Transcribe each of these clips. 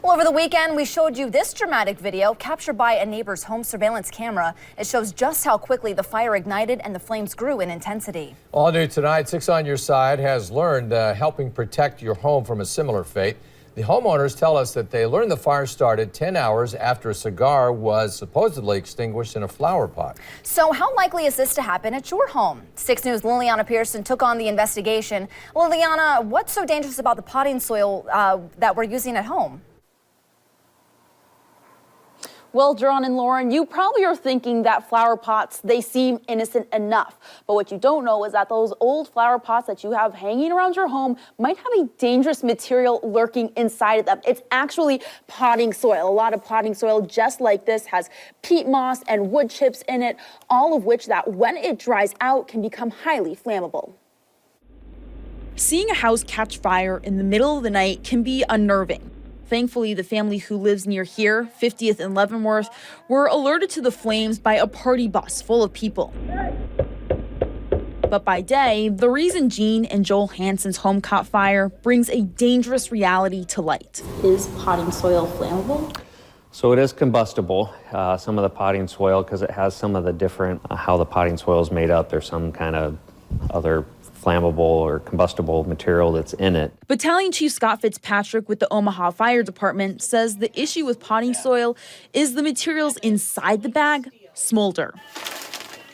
Well, over the weekend, we showed you this dramatic video captured by a neighbor's home surveillance camera. It shows just how quickly the fire ignited and the flames grew in intensity. All new tonight, 6 on Your Side has learned helping protect your home from a similar fate. The homeowners tell us that they learned the fire started 10 hours after a cigar was supposedly extinguished in a flower pot. So how likely is this to happen at your home? 6 News' Liliana Pearson took on the investigation. Liliana, what's so dangerous about the potting soil that we're using at home? Well, John and Lauren, you probably are thinking that flower pots, they seem innocent enough. But what you don't know is that those old flower pots that you have hanging around your home might have a dangerous material lurking inside of them. It's actually potting soil. A lot of potting soil just like this has peat moss and wood chips in it, all of which that when it dries out can become highly flammable. Seeing a house catch fire in the middle of the night can be unnerving. Thankfully, the family who lives near here, 50th and Leavenworth, were alerted to the flames by a party bus full of people. But by day, the reason Jean and Joel Hansen's home caught fire brings a dangerous reality to light. Is potting soil flammable? So it is combustible, some of the potting soil, because it has some of the different, how the potting soil is made up. There's some kind of other flammable or combustible material that's in it. Battalion Chief Scott Fitzpatrick with the Omaha Fire Department says the issue with potting soil is the materials inside the bag smolder.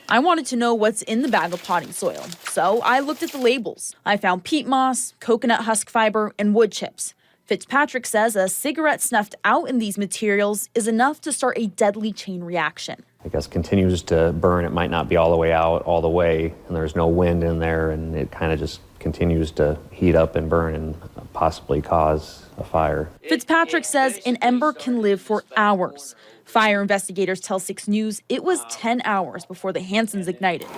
I wanted to know what's in the bag of potting soil, so I looked at the labels. I found peat moss, coconut husk fiber, and wood chips. Fitzpatrick says a cigarette snuffed out in these materials is enough to start a deadly chain reaction. I guess continues to burn. It might not be all the way out all the way, and there's no wind in there, and it kind of just continues to heat up and burn and possibly cause a fire. Fitzpatrick says an ember can live for hours. Fire investigators tell 6 News it was 10 hours before the Hansens ignited.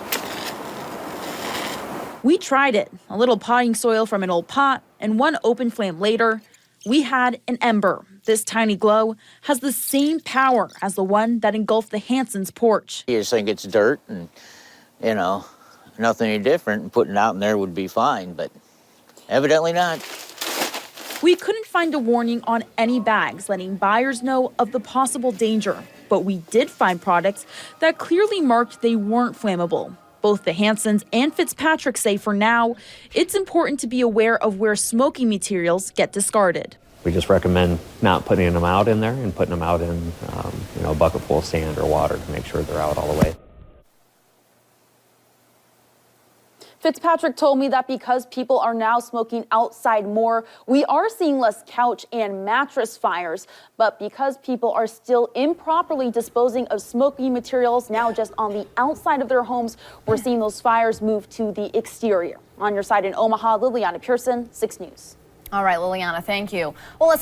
We tried it, a little potting soil from an old pot, and one open flame later, we had an ember. This tiny glow has the same power as the one that engulfed the Hansens' porch. You just think it's dirt and, you know, nothing any different, and putting it out in there would be fine, but evidently not. We couldn't find a warning on any bags letting buyers know of the possible danger, but we did find products that clearly marked they weren't flammable. Both the Hansens and Fitzpatrick say for now, it's important to be aware of where smoky materials get discarded. We just recommend not putting them out in there and putting them out in a bucket full of sand or water to make sure they're out all the way. Fitzpatrick told me that because people are now smoking outside more, we are seeing less couch and mattress fires. But because people are still improperly disposing of smoky materials now just on the outside of their homes, we're seeing those fires move to the exterior. On Your Side in Omaha, Liliana Pearson, 6 News. All right, Liliana, thank you. Well, let's